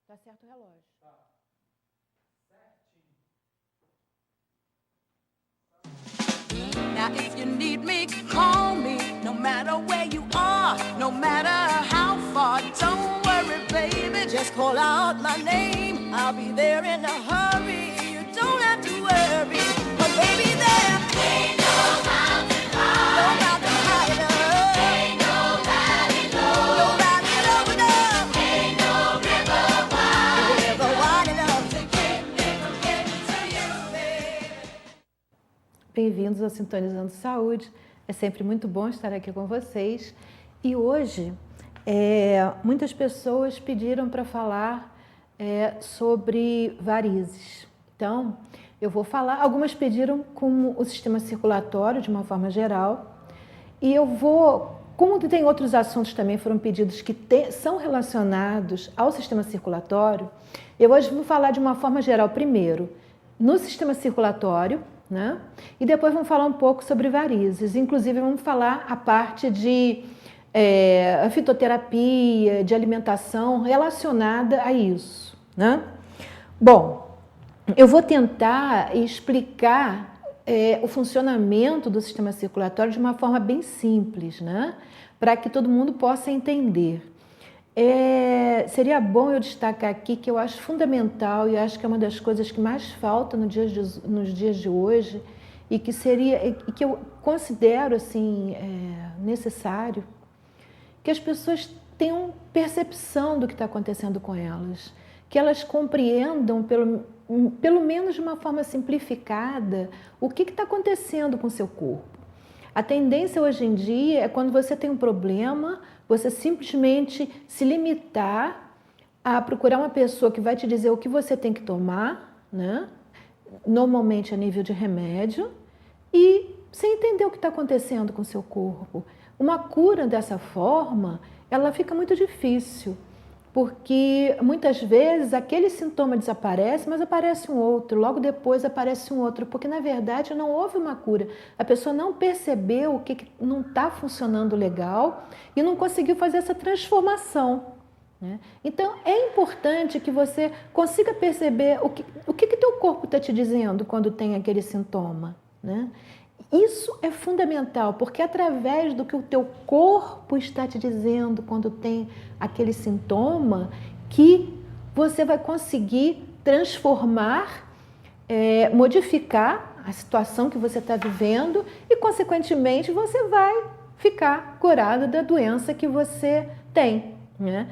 Tá certo o relógio. Tá. Certinho. Now if you need me, call me. No matter where you are, no matter how far. Don't worry, baby, just call out my name. I'll be there in a hurry. You don't have to worry. But baby, there ain't no mountain high, no mountain high enough. Ain't no valley low, no valley low enough. Ain't no river wide, no river wide enough to keep me from getting to you, baby. Bem-vindos ao Sintonizando Saúde. É sempre muito bom estar aqui com vocês. E hoje, muitas pessoas pediram para falar sobre varizes. Então, eu vou falar. Algumas pediram como o sistema circulatório, de uma forma geral. E eu vou, como tem outros assuntos também foram pedidos que são relacionados ao sistema circulatório, eu hoje vou falar de uma forma geral primeiro no sistema circulatório, né? E depois vamos falar um pouco sobre varizes. Inclusive vamos falar a parte de fitoterapia, de alimentação relacionada a isso, né? Bom, eu vou tentar explicar o funcionamento do sistema circulatório de uma forma bem simples, né? Para que todo mundo possa entender. Seria bom eu destacar aqui que eu acho fundamental e acho que é uma das coisas que mais falta nos dias de hoje e que eu considero assim necessário que as pessoas tenham percepção do que está acontecendo com elas, que elas compreendam pelo menos de uma forma simplificada o que está acontecendo com o seu corpo. A tendência hoje em dia é quando você tem um problema, você simplesmente se limitar a procurar uma pessoa que vai te dizer o que você tem que tomar, né? Normalmente a nível de remédio, e sem entender o que está acontecendo com o seu corpo. Uma cura dessa forma, ela fica muito difícil, porque muitas vezes aquele sintoma desaparece, mas aparece um outro, logo depois aparece um outro, porque na verdade não houve uma cura. A pessoa não percebeu o que não está funcionando legal e não conseguiu fazer essa transformação, né? Então é importante que você consiga perceber o que teu corpo está te dizendo quando tem aquele sintoma, né? Isso é fundamental, porque é através do que o teu corpo está te dizendo quando tem aquele sintoma que você vai conseguir transformar, modificar a situação que você está vivendo e, consequentemente, você vai ficar curado da doença que você tem, né?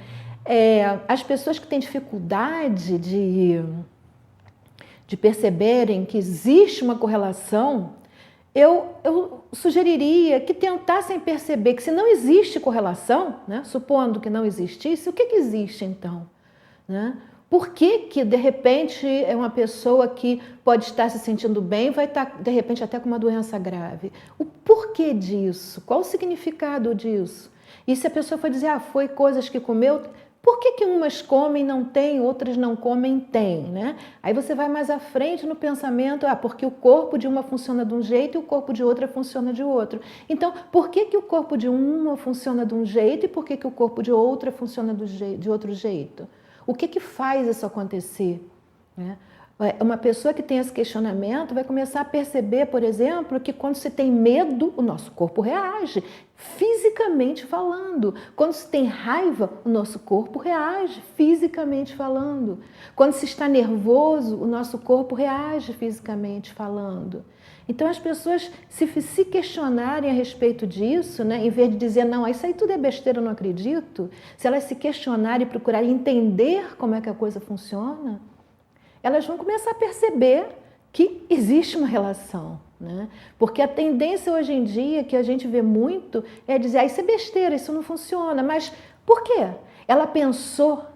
As pessoas que têm dificuldade de perceberem que existe uma correlação, eu sugeriria que tentassem perceber que se não existe correlação, né, supondo que não existisse, o que existe então? Né? Por que de repente é uma pessoa que pode estar se sentindo bem vai estar de repente até com uma doença grave? O porquê disso? Qual o significado disso? E se a pessoa for dizer, foi coisas que comeu... Por que umas comem e não tem, outras não comem e tem, né? Aí você vai mais à frente no pensamento, porque o corpo de uma funciona de um jeito e o corpo de outra funciona de outro. Então, por que o corpo de uma funciona de um jeito e por que o corpo de outra funciona de outro jeito? O que faz isso acontecer, né? Uma pessoa que tem esse questionamento vai começar a perceber, por exemplo, que quando se tem medo, o nosso corpo reage, fisicamente falando. Quando se tem raiva, o nosso corpo reage, fisicamente falando. Quando se está nervoso, o nosso corpo reage, fisicamente falando. Então, as pessoas, se questionarem a respeito disso, né, em vez de dizer, não, isso aí tudo é besteira, eu não acredito, se elas se questionarem e procurarem entender como é que a coisa funciona, elas vão começar a perceber que existe uma relação, né? Porque a tendência hoje em dia, que a gente vê muito, é dizer, isso é besteira, isso não funciona. Mas por quê? Ela pensou,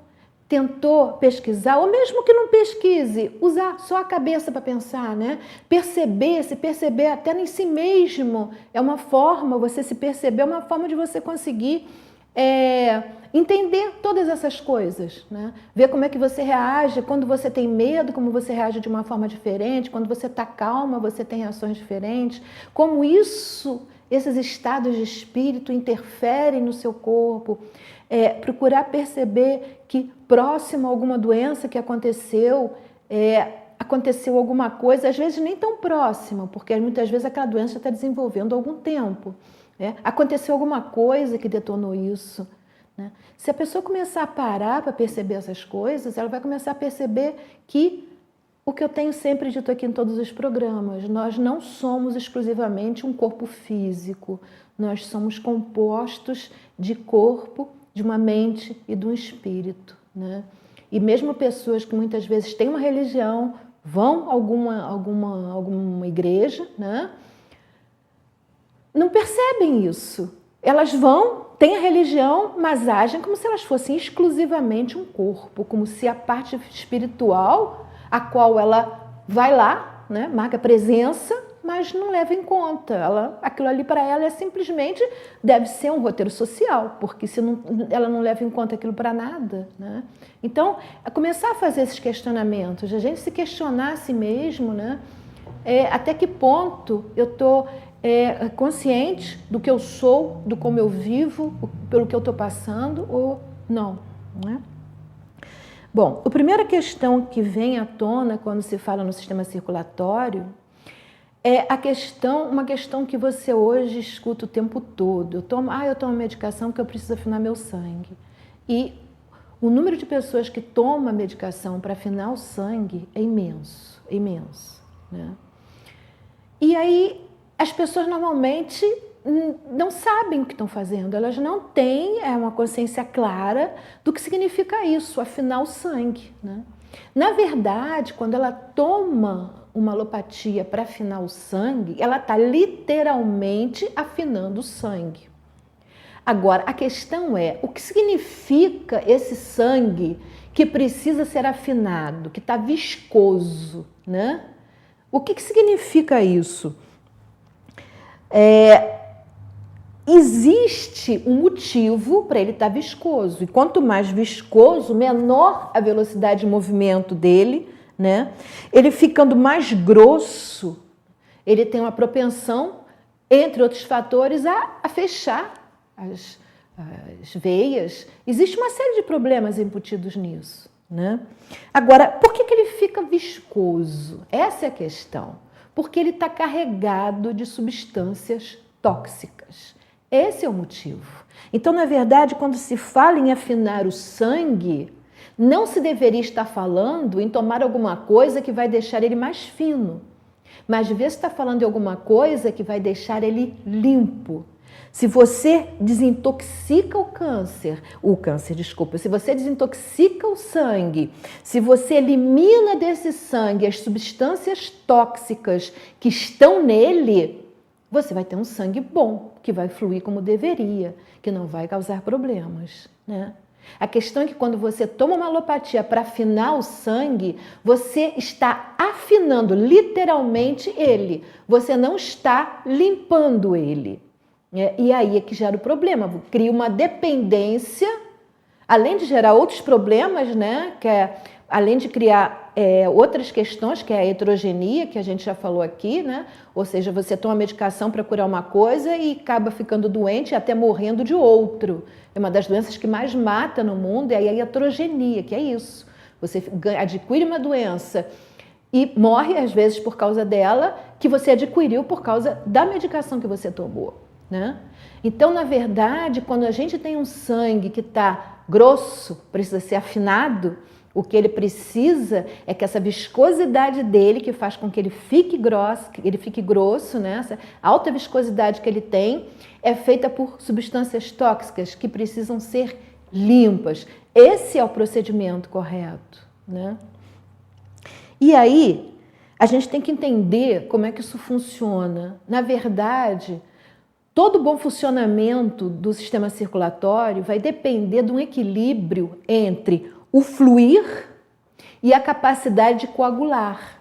tentou pesquisar, ou mesmo que não pesquise, usar só a cabeça para pensar, né? Se perceber até em si mesmo, é uma forma, você se perceber, é uma forma de você conseguir... entender todas essas coisas, né? Ver como é que você reage quando você tem medo, como você reage de uma forma diferente, quando você está calma, você tem reações diferentes, como esses estados de espírito interferem no seu corpo. procurar perceber que próximo a alguma doença que aconteceu, aconteceu alguma coisa, às vezes nem tão próxima, porque muitas vezes aquela doença está desenvolvendo há algum tempo. Aconteceu alguma coisa que detonou isso. Né? Se a pessoa começar a parar para perceber essas coisas, ela vai começar a perceber que o que eu tenho sempre dito aqui em todos os programas, nós não somos exclusivamente um corpo físico, nós somos compostos de corpo, de uma mente e de um espírito. Né? E mesmo pessoas que muitas vezes têm uma religião, vão a alguma igreja, né? Não percebem isso. Elas vão, têm a religião, mas agem como se elas fossem exclusivamente um corpo, como se a parte espiritual, a qual ela vai lá, né, marca presença, mas não leva em conta. Aquilo ali para ela simplesmente deve ser um roteiro social, porque se ela não leva em conta aquilo para nada. Né? Então, começar a fazer esses questionamentos, a gente se questionar a si mesmo, né? Até que ponto eu estou consciente do que eu sou, do como eu vivo, pelo que eu estou passando ou não. Né? Bom, a primeira questão que vem à tona quando se fala no sistema circulatório é uma questão que você hoje escuta o tempo todo. Eu tomo medicação porque eu preciso afinar meu sangue. E o número de pessoas que toma medicação para afinar o sangue é imenso, imenso. Né? E aí as pessoas normalmente não sabem o que estão fazendo, elas não têm uma consciência clara do que significa isso, afinar o sangue. Né? Na verdade, quando ela toma uma alopatia para afinar o sangue, ela está literalmente afinando o sangue. Agora, a questão é, o que significa esse sangue que precisa ser afinado, que está viscoso, né? O que significa isso? Existe um motivo para ele estar viscoso, e quanto mais viscoso, menor a velocidade de movimento dele, né? Ele ficando mais grosso, ele tem uma propensão, entre outros fatores, a fechar as veias. Existe uma série de problemas embutidos nisso. Né? Agora, por que ele fica viscoso? Essa é a questão. Porque ele está carregado de substâncias tóxicas. Esse é o motivo. Então, na verdade, quando se fala em afinar o sangue, não se deveria estar falando em tomar alguma coisa que vai deixar ele mais fino, mas devia estar falando em alguma coisa que vai deixar ele limpo. Se você desintoxica se você desintoxica o sangue, se você elimina desse sangue as substâncias tóxicas que estão nele, você vai ter um sangue bom, que vai fluir como deveria, que não vai causar problemas. Né? A questão é que quando você toma uma alopatia para afinar o sangue, você está afinando literalmente ele, você não está limpando ele. E aí é que gera o problema, cria uma dependência, além de gerar outros problemas, né? Além de criar outras questões, que é a heterogenia, que a gente já falou aqui, né? Ou seja, você toma medicação para curar uma coisa e acaba ficando doente e até morrendo de outro. É uma das doenças que mais mata no mundo, é a heterogenia, que é isso. Você adquire uma doença e morre, às vezes, por causa dela, que você adquiriu por causa da medicação que você tomou. Né? Então, na verdade, quando a gente tem um sangue que está grosso, precisa ser afinado, o que ele precisa é que essa viscosidade dele, que faz com que ele fique grosso, né? Essa alta viscosidade que ele tem, é feita por substâncias tóxicas que precisam ser limpas. Esse é o procedimento correto. Né? E aí, a gente tem que entender como é que isso funciona. Na verdade, todo bom funcionamento do sistema circulatório vai depender de um equilíbrio entre o fluir e a capacidade de coagular.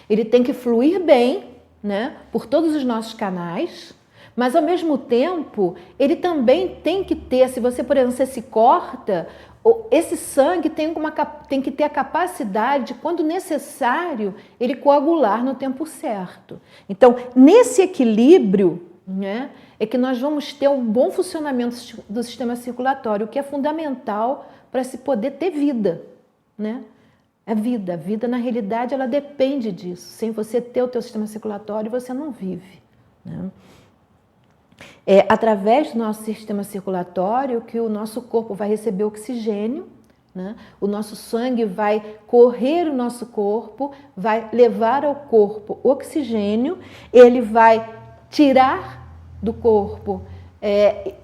Ele tem que fluir bem, né, por todos os nossos canais, mas ao mesmo tempo ele também tem que ter, se você, por exemplo, você se corta, esse sangue tem que ter a capacidade, quando necessário, ele coagular no tempo certo. Então, nesse equilíbrio, né, é que nós vamos ter um bom funcionamento do sistema circulatório, o que é fundamental para se poder ter vida, né? A vida na realidade, ela depende disso. Sem você ter o teu sistema circulatório, você não vive, né? É através do nosso sistema circulatório que o nosso corpo vai receber oxigênio, né? O nosso sangue vai correr o nosso corpo, vai levar ao corpo oxigênio, ele vai tirar do corpo,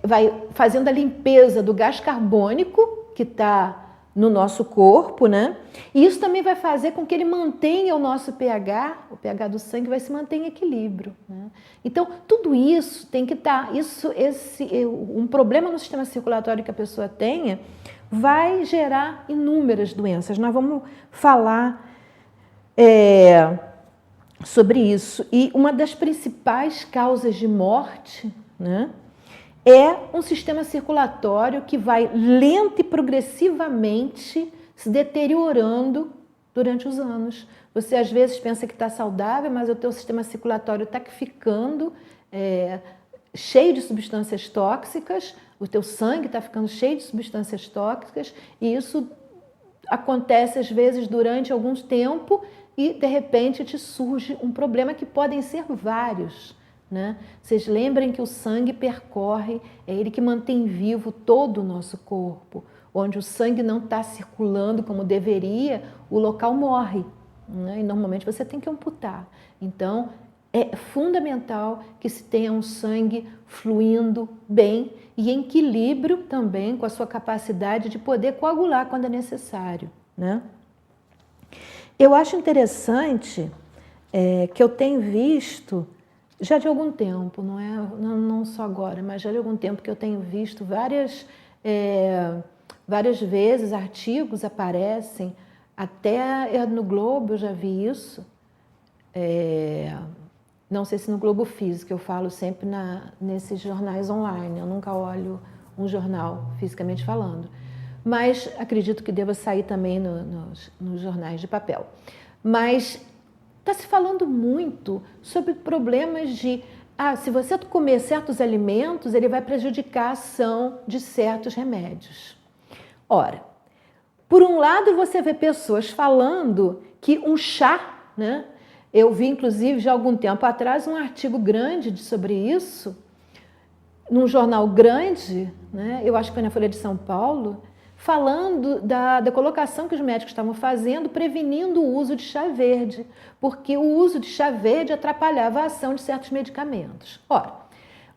vai fazendo a limpeza do gás carbônico que está no nosso corpo, né? E isso também vai fazer com que ele mantenha o nosso pH, o pH do sangue vai se manter em equilíbrio, né? Então, tudo isso tem que estar, um problema no sistema circulatório que a pessoa tenha vai gerar inúmeras doenças. Nós vamos falar sobre isso. E uma das principais causas de morte, né, é um sistema circulatório que vai lento e progressivamente se deteriorando durante os anos. Você às vezes pensa que está saudável, mas o teu sistema circulatório está ficando cheio de substâncias tóxicas, o teu sangue está ficando cheio de substâncias tóxicas, e isso acontece às vezes durante algum tempo e de repente te surge um problema que podem ser vários, né? Vocês lembrem que o sangue percorre, é ele que mantém vivo todo o nosso corpo. Onde o sangue não está circulando como deveria, o local morre, né? E normalmente você tem que amputar. Então, é fundamental que se tenha um sangue fluindo bem e em equilíbrio também com a sua capacidade de poder coagular quando é necessário, né? Eu acho interessante que eu tenho visto, já de algum tempo, não só agora, mas já de algum tempo que eu tenho visto várias vezes artigos aparecem, até no Globo eu já vi isso, não sei se no Globo Físico, eu falo sempre nesses jornais online, eu nunca olho um jornal fisicamente falando, mas acredito que deva sair também nos jornais de papel. Mas está se falando muito sobre problemas de, se você comer certos alimentos, ele vai prejudicar a ação de certos remédios. Ora, por um lado você vê pessoas falando que um chá, né? Eu vi inclusive já há algum tempo atrás um artigo grande sobre isso, num jornal grande, né? Eu acho que foi na Folha de São Paulo, falando da colocação que os médicos estavam fazendo, prevenindo o uso de chá verde, porque o uso de chá verde atrapalhava a ação de certos medicamentos. Ora,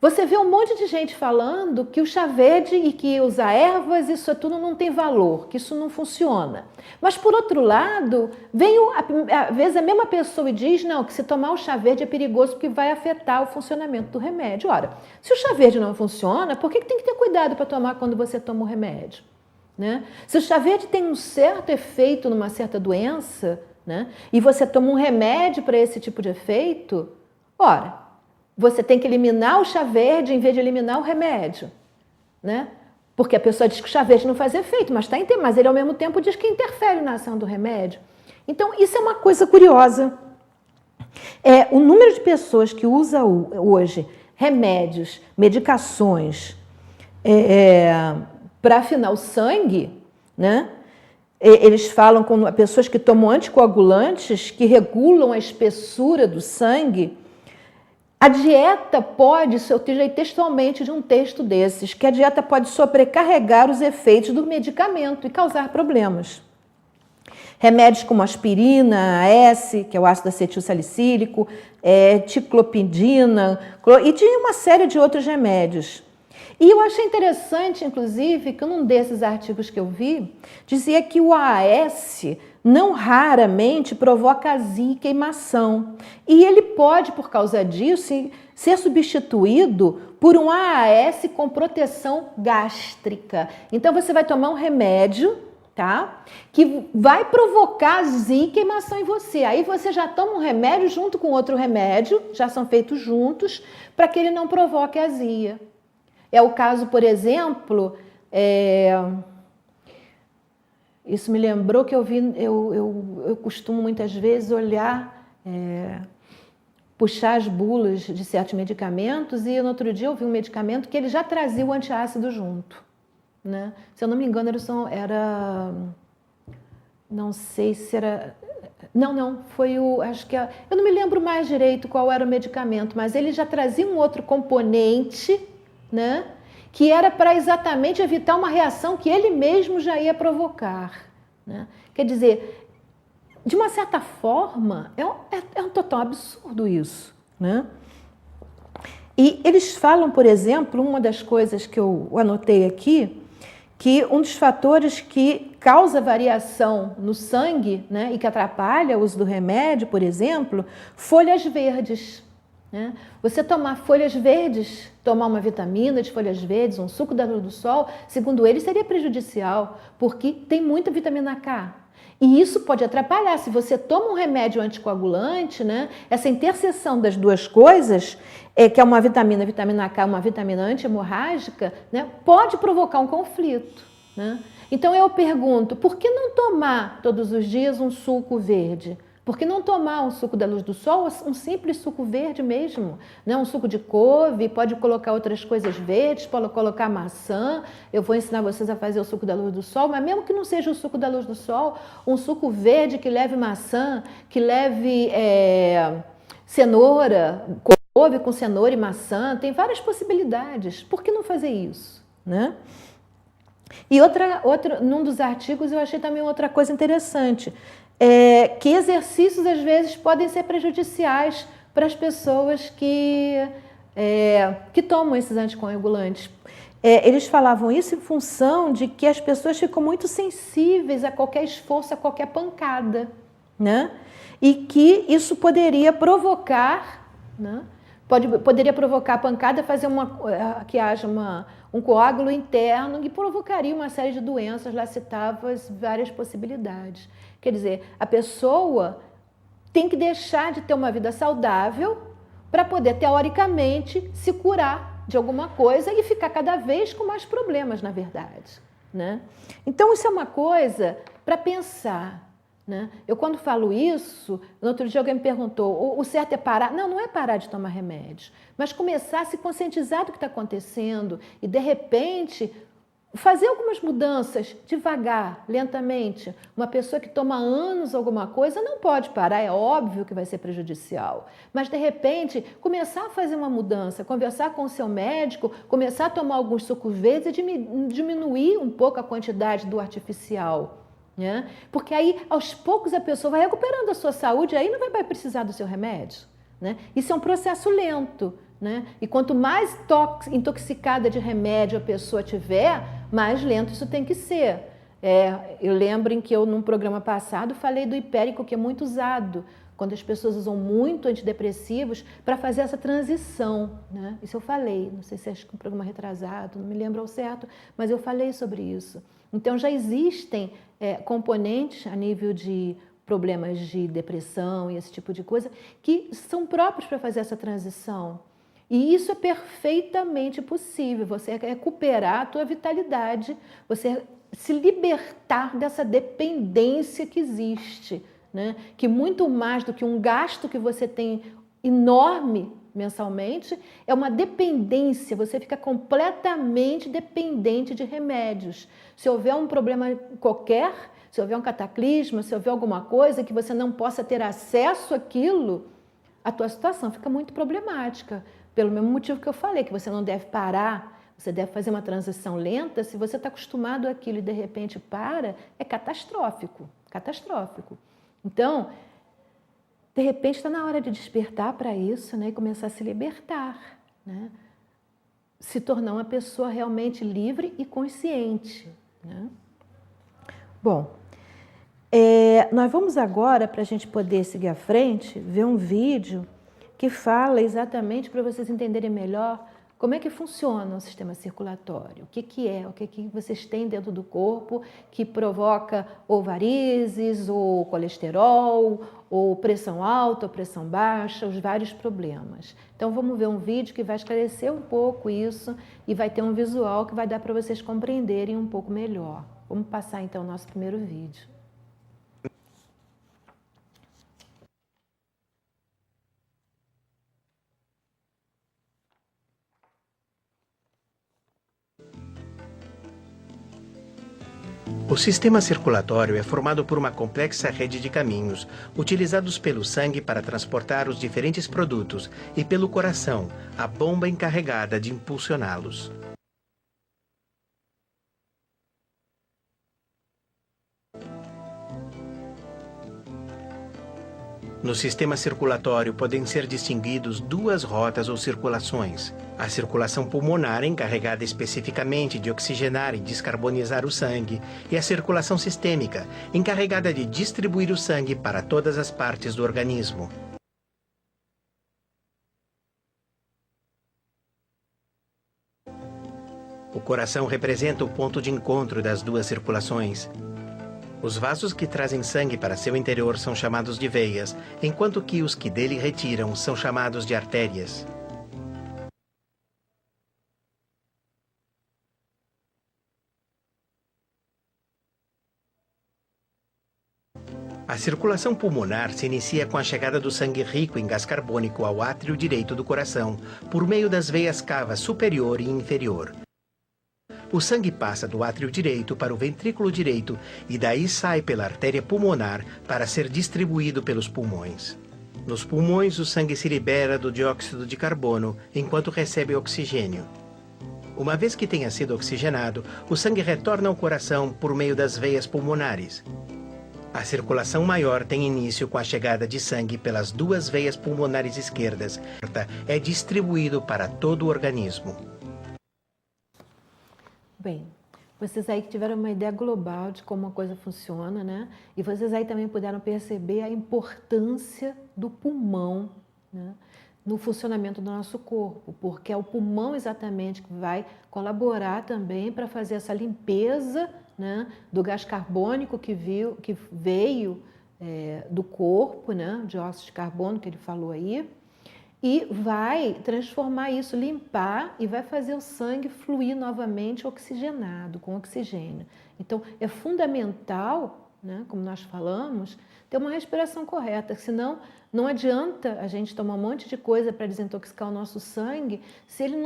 você vê um monte de gente falando que o chá verde e que usar ervas, isso tudo não tem valor, que isso não funciona. Mas, por outro lado, às vezes a mesma pessoa e diz, não, que se tomar o chá verde é perigoso porque vai afetar o funcionamento do remédio. Ora, se o chá verde não funciona, por que tem que ter cuidado para tomar quando você toma o remédio? Né? Se o chá verde tem um certo efeito numa certa doença, né, e você toma um remédio para esse tipo de efeito, ora, você tem que eliminar o chá verde em vez de eliminar o remédio, né? Porque a pessoa diz que o chá verde não faz efeito, mas ele ao mesmo tempo diz que interfere na ação do remédio. Então, isso é uma coisa curiosa. O número de pessoas que usa hoje remédios, medicações, para afinar o sangue, né? Eles falam com pessoas que tomam anticoagulantes que regulam a espessura do sangue. A dieta pode, eu tirei textualmente de um texto desses, que a dieta pode sobrecarregar os efeitos do medicamento e causar problemas. Remédios como aspirina, AS, que é o ácido acetilsalicílico, ticlopidina, e tinha uma série de outros remédios. E eu achei interessante, inclusive, que num desses artigos que eu vi, dizia que o AAS não raramente provoca azia e queimação. E ele pode, por causa disso, ser substituído por um AAS com proteção gástrica. Então, você vai tomar um remédio, tá? Que vai provocar azia e queimação em você. Aí você já toma um remédio junto com outro remédio, já são feitos juntos, para que ele não provoque azia. É o caso, por exemplo, isso me lembrou que eu costumo muitas vezes olhar puxar as bulas de certos medicamentos e no outro dia eu vi um medicamento que ele já trazia o antiácido junto, né? Se eu não me engano, não sei se era... Não, foi acho que... eu não me lembro mais direito qual era o medicamento, mas ele já trazia um outro componente, né? Que era para exatamente evitar uma reação que ele mesmo já ia provocar, né? Quer dizer, de uma certa forma, é um total absurdo isso, né? E eles falam, por exemplo, uma das coisas que eu anotei aqui, que um dos fatores que causa variação no sangue, né, e que atrapalha o uso do remédio, por exemplo, folhas verdes, né? Você tomar folhas verdes, tomar uma vitamina de folhas verdes, um suco da luz do sol, segundo eles, seria prejudicial, porque tem muita vitamina K. E isso pode atrapalhar. Se você toma um remédio anticoagulante, né, essa interseção das duas coisas, que é uma vitamina K, uma vitamina anti-hemorrágica, né, pode provocar um conflito, né? Então eu pergunto, por que não tomar todos os dias um suco verde? Por que não tomar um suco da luz do sol, um simples suco verde mesmo, né? Um suco de couve, pode colocar outras coisas verdes, pode colocar maçã. Eu vou ensinar vocês a fazer o suco da luz do sol, mas mesmo que não seja o suco da luz do sol, um suco verde que leve maçã, que leve cenoura, couve com cenoura e maçã, tem várias possibilidades. Por que não fazer isso, né? E num dos artigos eu achei também outra coisa interessante, que exercícios às vezes podem ser prejudiciais para as pessoas que tomam esses anticoagulantes. Eles falavam isso em função de que as pessoas ficam muito sensíveis a qualquer esforço, a qualquer pancada, né? E que isso poderia provocar, né? Poderia provocar a pancada, fazer que haja um coágulo interno que provocaria uma série de doenças, lá citava várias possibilidades. Quer dizer, a pessoa tem que deixar de ter uma vida saudável para poder, teoricamente, se curar de alguma coisa e ficar cada vez com mais problemas, na verdade, né? Então, isso é uma coisa para pensar, né? Eu, quando falo isso, no outro dia alguém me perguntou, o certo é parar? Não, não é parar de tomar remédio, mas começar a se conscientizar do que está acontecendo e, de repente, fazer algumas mudanças devagar, lentamente. Uma pessoa que toma anos alguma coisa não pode parar, é óbvio que vai ser prejudicial. Mas, de repente, começar a fazer uma mudança, conversar com o seu médico, começar a tomar alguns sucos verdes e diminuir um pouco a quantidade do artificial, né? Porque aí, aos poucos, a pessoa vai recuperando a sua saúde e aí não vai precisar do seu remédio, né? Isso é um processo lento, né? E quanto mais intoxicada de remédio a pessoa tiver, mais lento isso tem que ser. Eu lembro que eu, num programa passado, falei do hipérico, que é muito usado quando as pessoas usam muito antidepressivos para fazer essa transição, né? Isso eu falei, não sei se acho que um programa retrasado, não me lembro ao certo, mas eu falei sobre isso. Então já existem componentes a nível de problemas de depressão e esse tipo de coisa que são próprios para fazer essa transição. E isso é perfeitamente possível, você recuperar a tua vitalidade, você se libertar dessa dependência que existe, né? Que muito mais do que um gasto que você tem enorme mensalmente, é uma dependência, você fica completamente dependente de remédios. Se houver um problema qualquer, se houver um cataclisma, se houver alguma coisa que você não possa ter acesso àquilo, a tua situação fica muito problemática. Pelo mesmo motivo que eu falei, que você não deve parar, você deve fazer uma transição lenta. Se você está acostumado àquilo e de repente para, é catastrófico, catastrófico. Então, de repente está na hora de despertar para isso, né, e começar a se libertar, né? Se tornar uma pessoa realmente livre e consciente, né? Bom, nós vamos agora, para a gente poder seguir à frente, ver um vídeo que fala exatamente para vocês entenderem melhor como é que funciona o sistema circulatório, o que vocês têm dentro do corpo que provoca ou varizes, ou colesterol, ou pressão alta, ou pressão baixa, os vários problemas. Então vamos ver um vídeo que vai esclarecer um pouco isso e vai ter um visual que vai dar para vocês compreenderem um pouco melhor. Vamos passar então o nosso primeiro vídeo. O sistema circulatório é formado por uma complexa rede de caminhos, utilizados pelo sangue para transportar os diferentes produtos, e pelo coração, a bomba encarregada de impulsioná-los. No sistema circulatório podem ser distinguidos duas rotas ou circulações. A circulação pulmonar, encarregada especificamente de oxigenar e descarbonizar o sangue, e a circulação sistêmica, encarregada de distribuir o sangue para todas as partes do organismo. O coração representa o ponto de encontro das duas circulações. Os vasos que trazem sangue para seu interior são chamados de veias, enquanto que os que dele retiram são chamados de artérias. A circulação pulmonar se inicia com a chegada do sangue rico em gás carbônico ao átrio direito do coração, por meio das veias cavas superior e inferior. O sangue passa do átrio direito para o ventrículo direito e daí sai pela artéria pulmonar para ser distribuído pelos pulmões. Nos pulmões, o sangue se libera do dióxido de carbono enquanto recebe oxigênio. Uma vez que tenha sido oxigenado, o sangue retorna ao coração por meio das veias pulmonares. A circulação maior tem início com a chegada de sangue pelas duas veias pulmonares esquerdas. É distribuído para todo o organismo. Bem, vocês aí que tiveram uma ideia global de como a coisa funciona, né? E vocês aí também puderam perceber a importância do pulmão, né, no funcionamento do nosso corpo, porque é o pulmão exatamente que vai colaborar também para fazer essa limpeza, né, do gás carbônico que veio do corpo, né, o dióxido de carbono que ele falou aí, e vai transformar isso, limpar e vai fazer o sangue fluir novamente oxigenado, com oxigênio. Então, é fundamental, né, como nós falamos, ter uma respiração correta, senão não adianta a gente tomar um monte de coisa para desintoxicar o nosso sangue se ele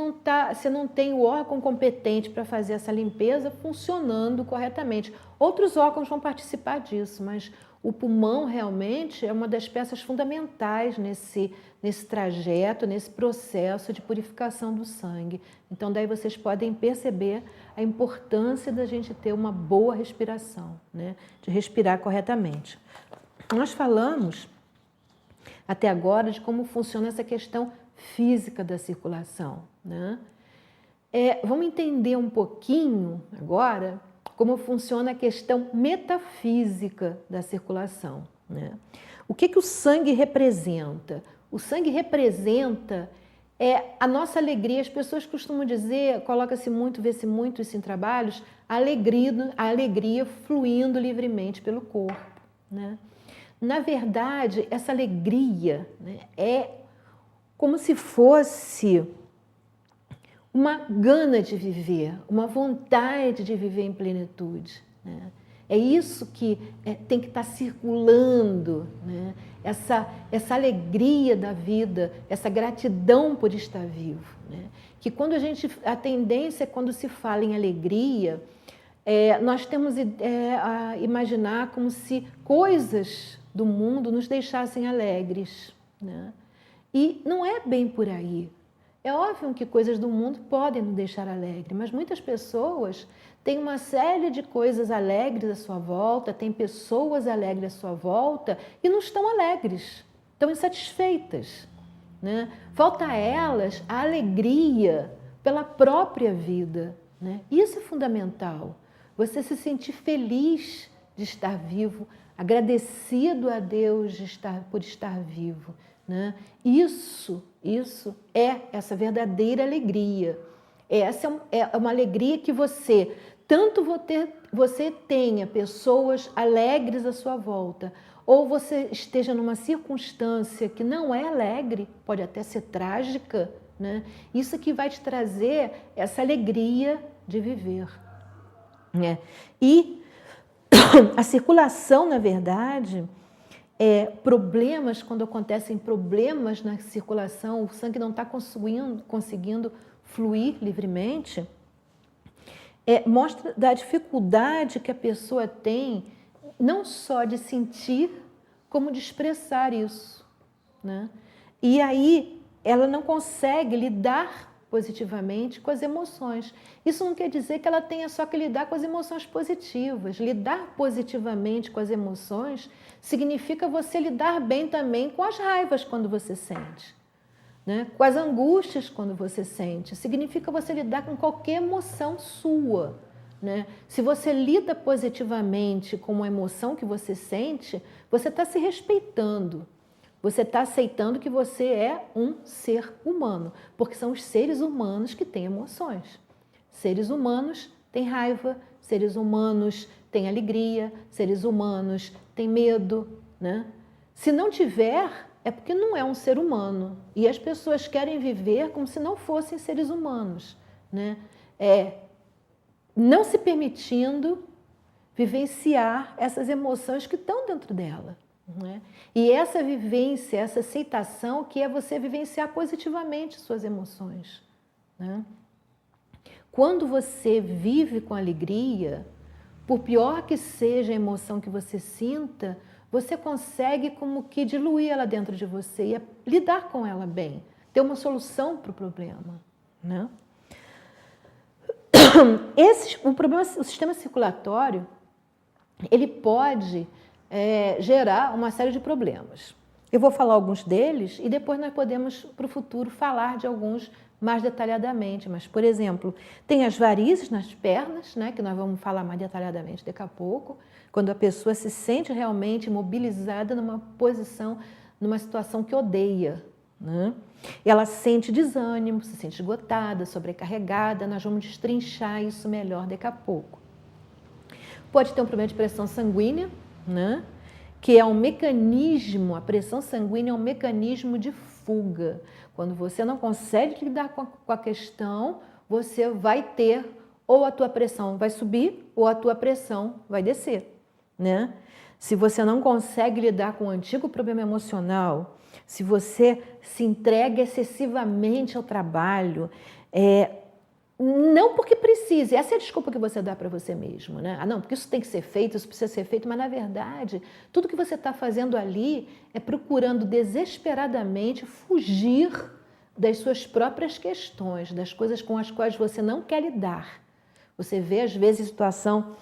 se não tem o órgão competente para fazer essa limpeza funcionando corretamente. Outros órgãos vão participar disso, mas o pulmão realmente é uma das peças fundamentais nesse trajeto, nesse processo de purificação do sangue. Então, daí vocês podem perceber a importância da gente ter uma boa respiração, né? De respirar corretamente. Nós falamos até agora de como funciona essa questão física da circulação, né? Vamos entender um pouquinho agora como funciona a questão metafísica da circulação, né? O que o sangue representa? O sangue representa a nossa alegria. As pessoas costumam dizer, coloca-se muito, vê-se muito isso em trabalhos, a alegria fluindo livremente pelo corpo, né? Na verdade, essa alegria, né, é como se fosse uma gana de viver, uma vontade de viver em plenitude, né? É isso que tem que estar circulando, né? Essa alegria da vida, essa gratidão por estar vivo, né? Que a tendência é quando se fala em alegria, nós temos a imaginar como se coisas do mundo nos deixassem alegres, né? E não é bem por aí. É óbvio que coisas do mundo podem nos deixar alegres, mas muitas pessoas têm uma série de coisas alegres à sua volta, têm pessoas alegres à sua volta e não estão alegres, estão insatisfeitas, né? Falta a elas a alegria pela própria vida, né? Isso é fundamental, você se sentir feliz de estar vivo, agradecido a Deus por estar vivo, né? Isso é essa verdadeira alegria. Essa é uma alegria que você tenha pessoas alegres à sua volta, ou você esteja numa circunstância que não é alegre, pode até ser trágica, né? Isso que vai te trazer essa alegria de viver, né? E a circulação, na verdade, quando acontecem problemas na circulação, o sangue não está conseguindo fluir livremente, mostra da dificuldade que a pessoa tem, não só de sentir, como de expressar isso, né? E aí ela não consegue lidar positivamente com as emoções. Isso não quer dizer que ela tenha só que lidar com as emoções positivas. Lidar positivamente com as emoções significa você lidar bem também com as raivas quando você sente, né? Com as angústias quando você sente. Significa você lidar com qualquer emoção sua, né? Se você lida positivamente com uma emoção que você sente, você está se respeitando. Você está aceitando que você é um ser humano, porque são os seres humanos que têm emoções. Seres humanos têm raiva, seres humanos têm alegria, seres humanos têm medo, né? Se não tiver, é porque não é um ser humano. E as pessoas querem viver como se não fossem seres humanos, né? Não se permitindo vivenciar essas emoções que estão dentro dela, né? E essa vivência, essa aceitação que é você vivenciar positivamente suas emoções, né? Quando você vive com alegria, por pior que seja a emoção que você sinta, você consegue como que diluir ela dentro de você e lidar com ela bem, ter uma solução para o problema, né? O sistema circulatório, ele pode gerar uma série de problemas. Eu vou falar alguns deles e depois nós podemos, para o futuro, falar de alguns mais detalhadamente. Mas, por exemplo, tem as varizes nas pernas, né, que nós vamos falar mais detalhadamente daqui a pouco, quando a pessoa se sente realmente imobilizada numa posição, numa situação que odeia, né? Ela sente desânimo, se sente esgotada, sobrecarregada. Nós vamos destrinchar isso melhor daqui a pouco. Pode ter um problema de pressão sanguínea, né? Que é um mecanismo, a pressão sanguínea é um mecanismo de fuga. Quando você não consegue lidar com a questão, você vai ter, ou a tua pressão vai subir, ou a tua pressão vai descer, né? Se você não consegue lidar com o antigo problema emocional, se você se entrega excessivamente ao trabalho, não porque precise, essa é a desculpa que você dá para você mesmo, né? Ah, não, porque isso tem que ser feito, isso precisa ser feito, mas na verdade, tudo que você está fazendo ali é procurando desesperadamente fugir das suas próprias questões, das coisas com as quais você não quer lidar. Você vê, às vezes, situação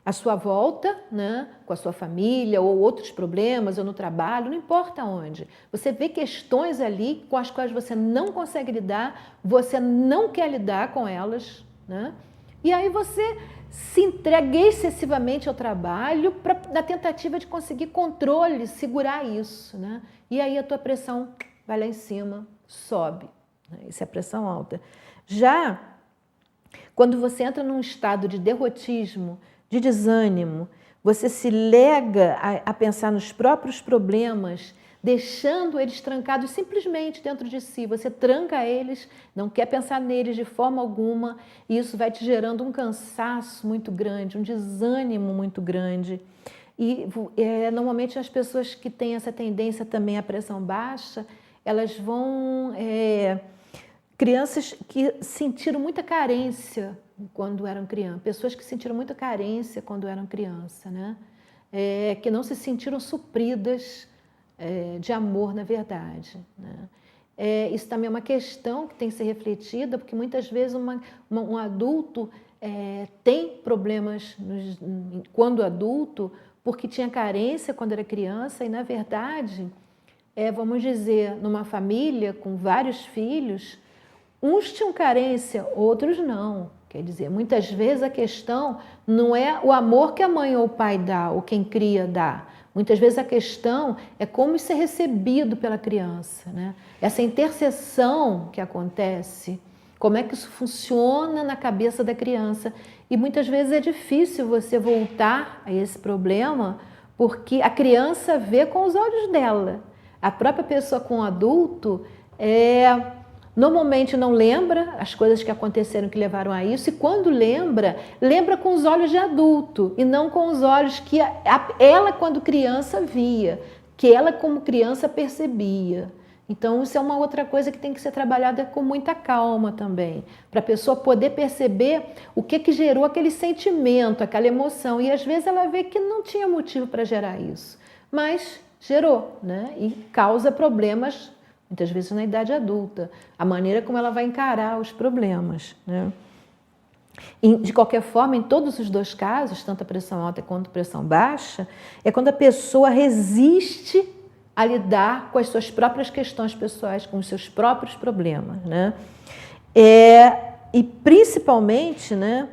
à sua volta, né, com a sua família, ou outros problemas, ou no trabalho, não importa onde. Você vê questões ali com as quais você não consegue lidar, você não quer lidar com elas, né? E aí você se entrega excessivamente ao trabalho na tentativa de conseguir controle, segurar isso, né? E aí a tua pressão vai lá em cima, sobe, né? Isso é pressão alta. Já quando você entra num estado de derrotismo, de desânimo, você se lega a pensar nos próprios problemas, deixando eles trancados simplesmente dentro de si. Você tranca eles, não quer pensar neles de forma alguma, e isso vai te gerando um cansaço muito grande, um desânimo muito grande. E normalmente as pessoas que têm essa tendência também à pressão baixa, elas vão... crianças que sentiram muita carência quando eram crianças, pessoas que sentiram muita carência quando eram criança, né? Que não se sentiram supridas de amor, na verdade, né? Isso também é uma questão que tem que ser refletida, porque muitas vezes um adulto tem problemas quando adulto, porque tinha carência quando era criança e, na verdade, vamos dizer, numa família com vários filhos, uns tinham carência, outros não. Quer dizer, muitas vezes a questão não é o amor que a mãe ou o pai dá, ou quem cria dá. Muitas vezes a questão é como isso é recebido pela criança, né? Essa interseção que acontece, como é que isso funciona na cabeça da criança. E muitas vezes é difícil você voltar a esse problema, porque a criança vê com os olhos dela. A própria pessoa com o adulto normalmente não lembra as coisas que aconteceram que levaram a isso, e quando lembra com os olhos de adulto, e não com os olhos que ela, quando criança, via, que ela, como criança, percebia. Então, isso é uma outra coisa que tem que ser trabalhada com muita calma também, para a pessoa poder perceber o que gerou aquele sentimento, aquela emoção. E às vezes ela vê que não tinha motivo para gerar isso, mas gerou, né? E causa problemas, muitas vezes na idade adulta, a maneira como ela vai encarar os problemas, né? E, de qualquer forma, em todos os dois casos, tanto a pressão alta quanto a pressão baixa, é quando a pessoa resiste a lidar com as suas próprias questões pessoais, com os seus próprios problemas, né? E principalmente, né,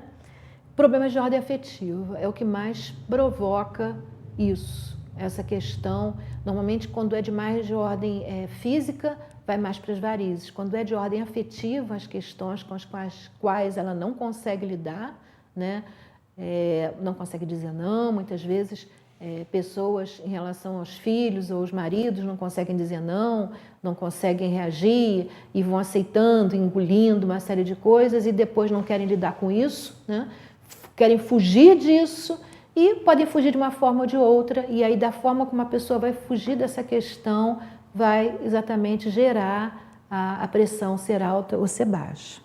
problemas de ordem afetiva é o que mais provoca isso, essa questão. Normalmente, quando é de mais de ordem física, vai mais para as varizes. Quando é de ordem afetiva, as questões com as quais ela não consegue lidar, né, não consegue dizer não, muitas vezes. Pessoas em relação aos filhos ou aos maridos não conseguem dizer não conseguem reagir e vão aceitando, engolindo uma série de coisas e depois não querem lidar com isso, né? Querem fugir disso e podem fugir de uma forma ou de outra, e aí da forma como a pessoa vai fugir dessa questão vai exatamente gerar a pressão ser alta ou ser baixa.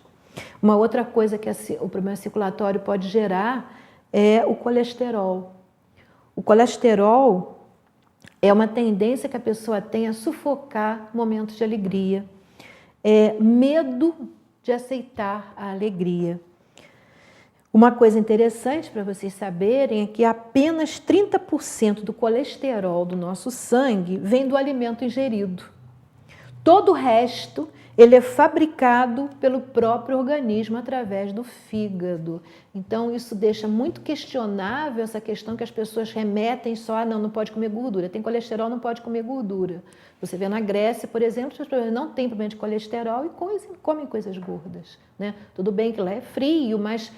Uma outra coisa que o problema circulatório pode gerar é o colesterol. O colesterol é uma tendência que a pessoa tem a sufocar momentos de alegria, medo de aceitar a alegria. Uma coisa interessante para vocês saberem é que apenas 30% do colesterol do nosso sangue vem do alimento ingerido. Todo o resto ele é fabricado pelo próprio organismo através do fígado. Então, isso deixa muito questionável essa questão que as pessoas remetem só, não pode comer gordura. Tem colesterol, não pode comer gordura. Você vê na Grécia, por exemplo, as pessoas não têm problema de colesterol e comem coisas gordas, né? Tudo bem que lá é frio, mas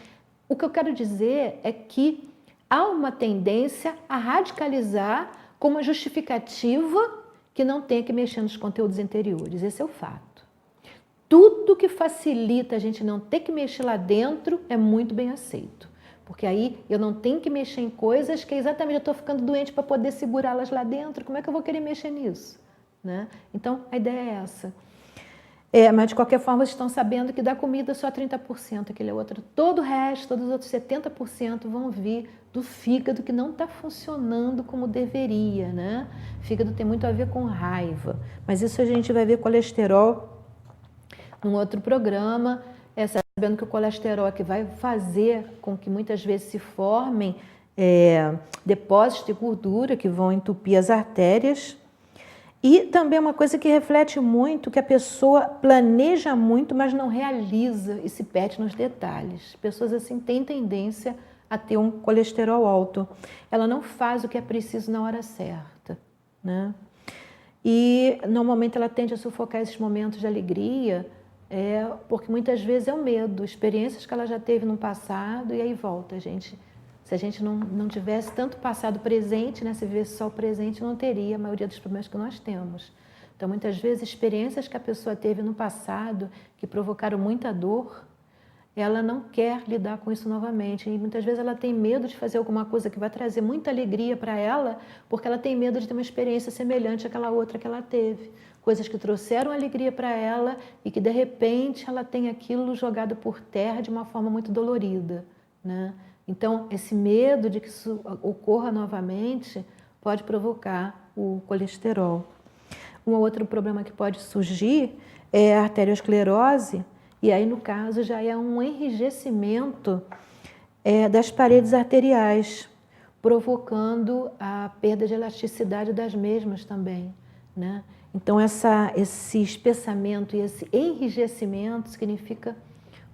o que eu quero dizer é que há uma tendência a radicalizar com uma justificativa que não tenha que mexer nos conteúdos interiores. Esse é o fato. Tudo que facilita a gente não ter que mexer lá dentro é muito bem aceito. Porque aí eu não tenho que mexer em coisas que exatamente eu estou ficando doente para poder segurá-las lá dentro. Como é que eu vou querer mexer nisso? Né? Então, a ideia é essa. Mas, de qualquer forma, vocês estão sabendo que da comida só 30%, aquele é outro. Todo o resto, todos os outros 70% vão vir do fígado que não está funcionando como deveria, né? O fígado tem muito a ver com raiva. Mas isso a gente vai ver colesterol num outro programa, sabendo que o colesterol é que vai fazer com que muitas vezes se formem depósitos de gordura que vão entupir as artérias. E também uma coisa que reflete muito, que a pessoa planeja muito, mas não realiza e se perde nos detalhes. Pessoas assim têm tendência a ter um colesterol alto. Ela não faz o que é preciso na hora certa, né? E normalmente ela tende a sufocar esses momentos de alegria, porque muitas vezes é o medo, experiências que ela já teve no passado e aí volta, gente. Se a gente não tivesse tanto passado presente, né, se vivesse só o presente, não teria a maioria dos problemas que nós temos. Então, muitas vezes, experiências que a pessoa teve no passado, que provocaram muita dor, ela não quer lidar com isso novamente. E muitas vezes ela tem medo de fazer alguma coisa que vai trazer muita alegria para ela, porque ela tem medo de ter uma experiência semelhante àquela outra que ela teve. Coisas que trouxeram alegria para ela e que, de repente, ela tem aquilo jogado por terra de uma forma muito dolorida, né? Então, esse medo de que isso ocorra novamente pode provocar o colesterol. Um outro problema que pode surgir é a arteriosclerose, e aí, no caso, já é um enrijecimento das paredes arteriais, provocando a perda de elasticidade das mesmas também, né? Então, esse espessamento e esse enrijecimento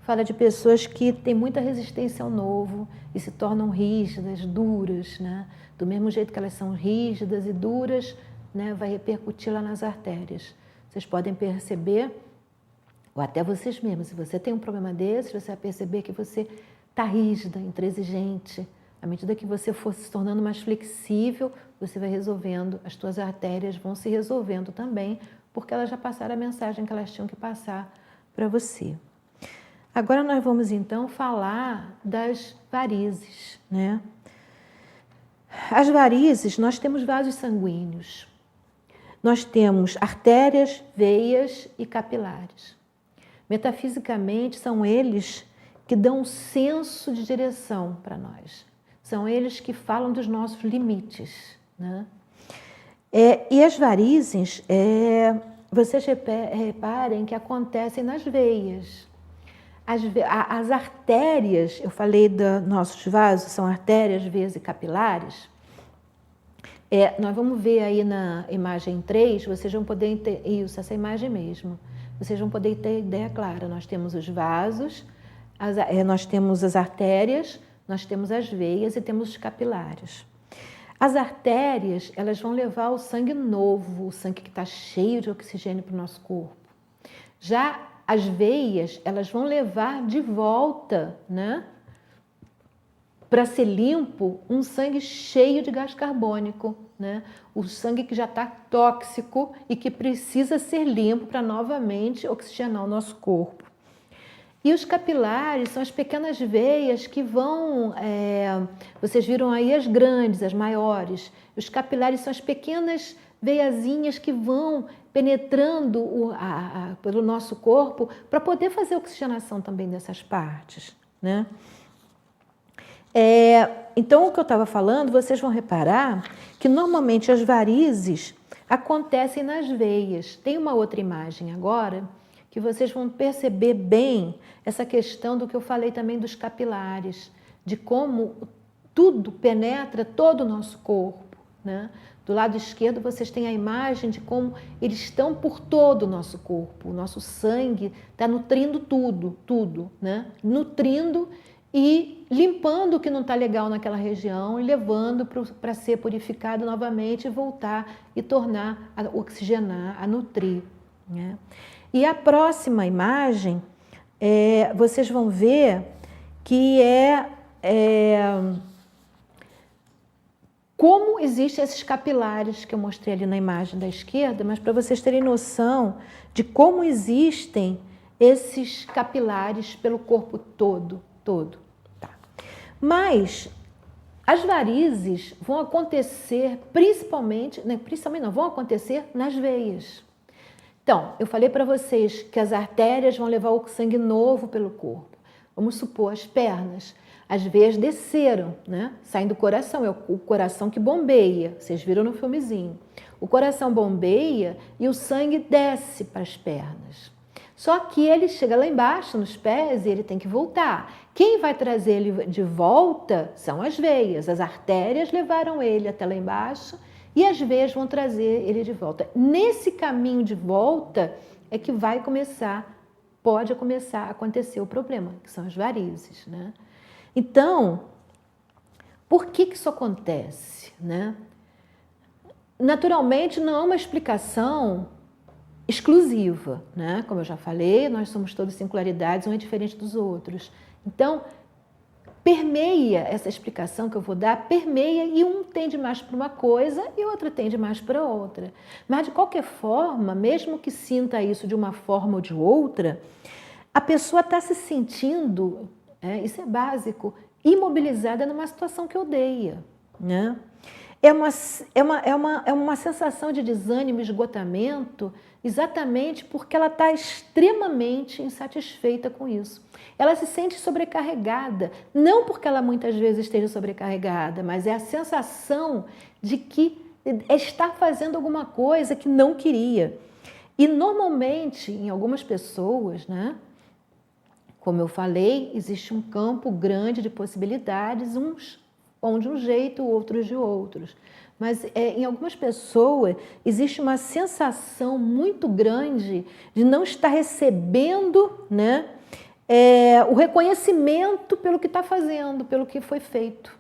fala de pessoas que têm muita resistência ao novo e se tornam rígidas, duras, né? Do mesmo jeito que elas são rígidas e duras, né, vai repercutir lá nas artérias. Vocês podem perceber, ou até vocês mesmos, se você tem um problema desse, você vai perceber que você está rígida, intransigente. À medida que você for se tornando mais flexível, você vai resolvendo, as suas artérias vão se resolvendo também, porque elas já passaram a mensagem que elas tinham que passar para você. Agora nós vamos então falar das varizes, né? As varizes, nós temos vasos sanguíneos. nós temos artérias, veias e capilares. Metafisicamente, são eles que dão um senso de direção para nós. São eles que falam dos nossos limites, né? E as varizes, vocês reparem que acontecem nas veias. As artérias, eu falei dos nossos vasos, são artérias, veias e capilares. Nós vamos ver aí na imagem 3, vocês vão poder ter isso, essa imagem mesmo. Vocês vão poder ter ideia clara. Nós temos os vasos, nós temos as artérias, nós temos as veias e temos os capilares. As artérias, elas vão levar o sangue novo, o sangue que está cheio de oxigênio para o nosso corpo. Já as veias, elas vão levar de volta, né, para ser limpo, um sangue cheio de gás carbônico, né? O sangue que já está tóxico e que precisa ser limpo para novamente oxigenar o nosso corpo. E os capilares são as pequenas veias que vão, vocês viram aí as grandes, as maiores. Os capilares são as pequenas veiazinhas que vão penetrando pelo nosso corpo para poder fazer a oxigenação também dessas partes, né? Então, o que eu estava falando, vocês vão reparar que normalmente as varizes acontecem nas veias. Tem uma outra imagem agora que vocês vão perceber bem essa questão do que eu falei também dos capilares, de como tudo penetra todo o nosso corpo, né? Do lado esquerdo vocês têm a imagem de como eles estão por todo o nosso corpo. O nosso sangue está nutrindo tudo, né? Nutrindo e limpando o que não está legal naquela região e levando para ser purificado novamente e voltar e tornar a oxigenar, a nutrir, né? E a próxima imagem, vocês vão ver que como existem esses capilares que eu mostrei ali na imagem da esquerda, mas para vocês terem noção de como existem esses capilares pelo corpo todo. Tá. Mas as varizes vão acontecer vão acontecer nas veias. Então, eu falei para vocês que as artérias vão levar o sangue novo pelo corpo. Vamos supor, as pernas. As veias desceram, né? Saem do coração, é o coração que bombeia. Vocês viram no filmezinho. O coração bombeia e o sangue desce para as pernas. Só que ele chega lá embaixo, nos pés, e ele tem que voltar. Quem vai trazer ele de volta são as veias. As artérias levaram ele até lá embaixo e as veias vão trazer ele de volta. Nesse caminho de volta é que pode começar a acontecer o problema, que são as varizes, né? Então, por que isso acontece, né? Naturalmente, não é uma explicação exclusiva, né? Como eu já falei, nós somos todos singularidades, um é diferente dos outros. Então, permeia essa explicação que eu vou dar, permeia e um tende mais para uma coisa e outro tende mais para outra. Mas, de qualquer forma, mesmo que sinta isso de uma forma ou de outra, a pessoa está se sentindo, isso é básico, imobilizada numa situação que odeia, né? É uma sensação de desânimo, esgotamento, exatamente porque ela está extremamente insatisfeita com isso. Ela se sente sobrecarregada, não porque ela muitas vezes esteja sobrecarregada, mas é a sensação de que está fazendo alguma coisa que não queria. E normalmente, em algumas pessoas, né, como eu falei, existe um campo grande de possibilidades, uns vão de um jeito, outros de outros. Mas em algumas pessoas existe uma sensação muito grande de não estar recebendo, né, o reconhecimento pelo que está fazendo, pelo que foi feito.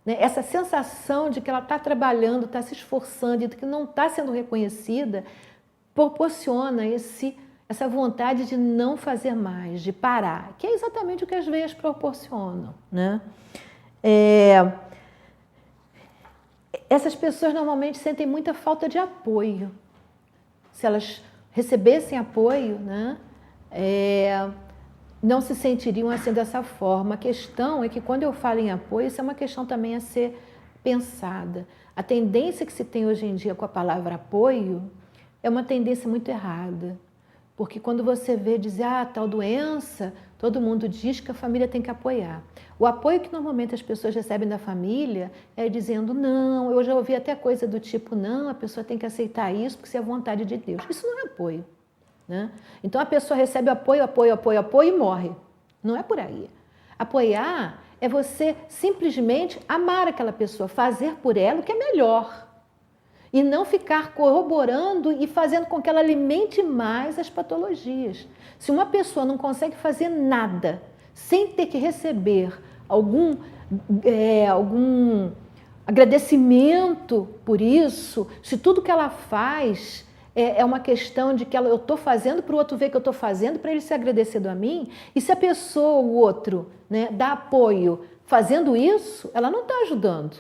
Né? Essa sensação de que ela está trabalhando, está se esforçando e de que não está sendo reconhecida, proporciona essa vontade de não fazer mais, de parar, que é exatamente o que as veias proporcionam, né? Essas pessoas normalmente sentem muita falta de apoio. Se elas recebessem apoio, né, não se sentiriam assim dessa forma. A questão é que quando eu falo em apoio, isso é uma questão também a ser pensada. A tendência que se tem hoje em dia com a palavra apoio é uma tendência muito errada. Porque quando você vê dizer, tal doença, todo mundo diz que a família tem que apoiar. O apoio que normalmente as pessoas recebem da família é dizendo, não, eu já ouvi até coisa do tipo, não, a pessoa tem que aceitar isso porque isso é a vontade de Deus. Isso não é apoio, né? Então a pessoa recebe apoio e morre. Não é por aí. Apoiar é você simplesmente amar aquela pessoa, fazer por ela o que é melhor. E não ficar corroborando e fazendo com que ela alimente mais as patologias. Se uma pessoa não consegue fazer nada sem ter que receber algum agradecimento por isso, se tudo que ela faz é uma questão de que eu estou fazendo para o outro ver que eu estou fazendo para ele ser agradecido a mim, e se a pessoa, o outro, né, dá apoio fazendo isso, ela não está ajudando.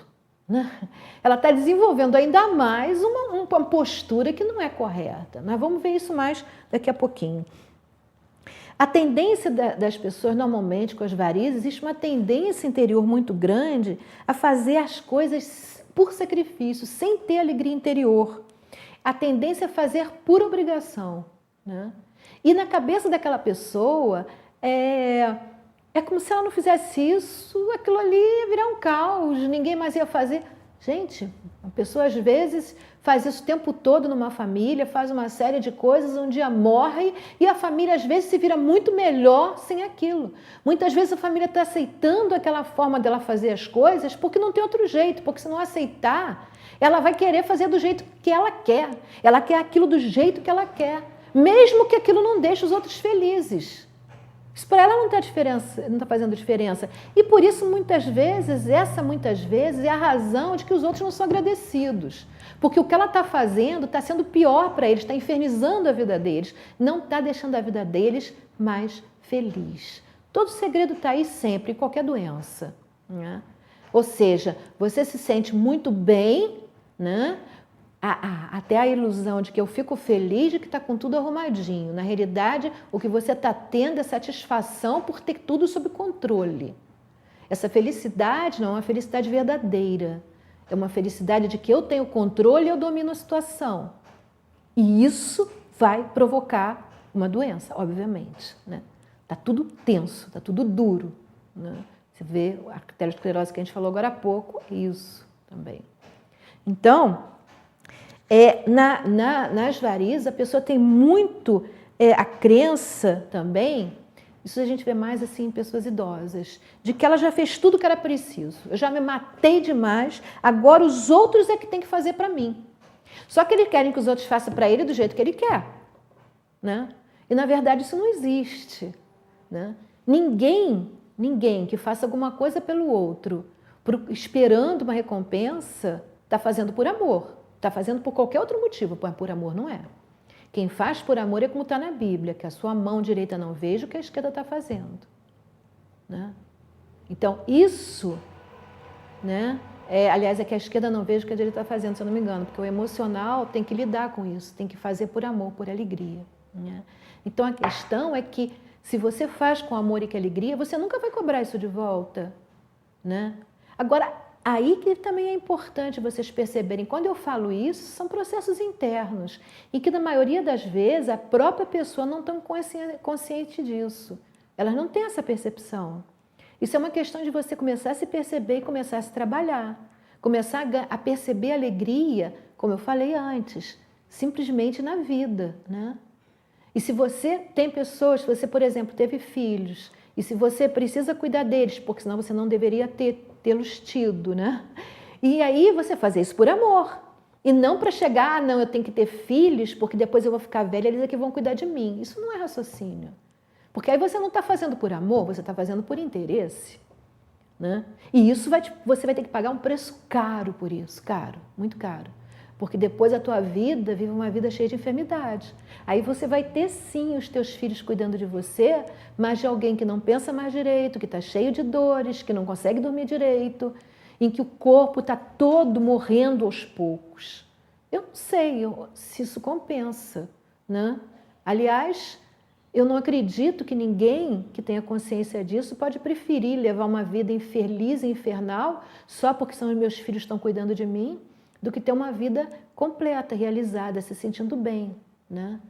Ela está desenvolvendo ainda mais uma postura que não é correta. Nós vamos ver isso mais daqui a pouquinho. A tendência das pessoas, normalmente, com as varizes, existe uma tendência interior muito grande a fazer as coisas por sacrifício, sem ter alegria interior. A tendência é fazer por obrigação, né? E na cabeça daquela pessoa, é como se ela não fizesse isso, aquilo ali ia virar um caos, ninguém mais ia fazer. Gente, a pessoa às vezes faz isso o tempo todo numa família, faz uma série de coisas, um dia morre e a família às vezes se vira muito melhor sem aquilo. Muitas vezes a família está aceitando aquela forma dela fazer as coisas porque não tem outro jeito, porque se não aceitar, ela vai querer fazer do jeito que ela quer. Ela quer aquilo do jeito que ela quer, mesmo que aquilo não deixe os outros felizes. Isso para ela não está fazendo diferença. E por isso, muitas vezes é a razão de que os outros não são agradecidos. Porque o que ela está fazendo está sendo pior para eles, está infernizando a vida deles, não está deixando a vida deles mais feliz. Todo segredo está aí sempre, em qualquer doença, né? Ou seja, você se sente muito bem, né? Até a ilusão de que eu fico feliz de que está com tudo arrumadinho. Na realidade, o que você está tendo é satisfação por ter tudo sob controle. Essa felicidade não é uma felicidade verdadeira. É uma felicidade de que eu tenho controle e eu domino a situação. E isso vai provocar uma doença, obviamente, né? Está tudo tenso, está tudo duro, né? Você vê a arteriosclerose que a gente falou agora há pouco, é isso também. Então, nas varizes, a pessoa tem muito a crença também, isso a gente vê mais assim em pessoas idosas, de que ela já fez tudo que era preciso. Eu já me matei demais, agora os outros é que tem que fazer para mim. Só que eles querem que os outros façam para ele do jeito que ele quer, né? E na verdade isso não existe, né? Ninguém que faça alguma coisa pelo outro, esperando uma recompensa, está fazendo por amor. Está fazendo por qualquer outro motivo, por amor não é. Quem faz por amor é como está na Bíblia, que a sua mão direita não veja o que a esquerda está fazendo, né? Então, isso, né? Aliás, é que a esquerda não veja o que a direita está fazendo, se eu não me engano, porque o emocional tem que lidar com isso, tem que fazer por amor, por alegria, né? Então, a questão é que se você faz com amor e com alegria, você nunca vai cobrar isso de volta, né? Agora, aí que também é importante vocês perceberem, quando eu falo isso, são processos internos, em que na maioria das vezes a própria pessoa não está consciente disso. Elas não têm essa percepção. Isso é uma questão de você começar a se perceber e começar a se trabalhar. Começar a perceber a alegria, como eu falei antes, simplesmente na vida, né? E se você tem pessoas, se você, por exemplo, teve filhos, e se você precisa cuidar deles, porque senão você não deveria tê-los tido, né? E aí você fazer isso por amor. E não para chegar, não, eu tenho que ter filhos, porque depois eu vou ficar velha, eles é que vão cuidar de mim. Isso não é raciocínio. Porque aí você não está fazendo por amor, você está fazendo por interesse, né? E isso você vai ter que pagar um preço caro por isso, caro, muito caro. Porque depois a tua vida vive uma vida cheia de enfermidades. Aí você vai ter sim os teus filhos cuidando de você, mas de alguém que não pensa mais direito, que está cheio de dores, que não consegue dormir direito, em que o corpo está todo morrendo aos poucos. Eu não sei se isso compensa, né? Aliás, Eu não acredito que ninguém que tenha consciência disso pode preferir levar uma vida infeliz e infernal só porque são os meus filhos que estão cuidando de mim, do que ter uma vida completa, realizada, se sentindo bem, né?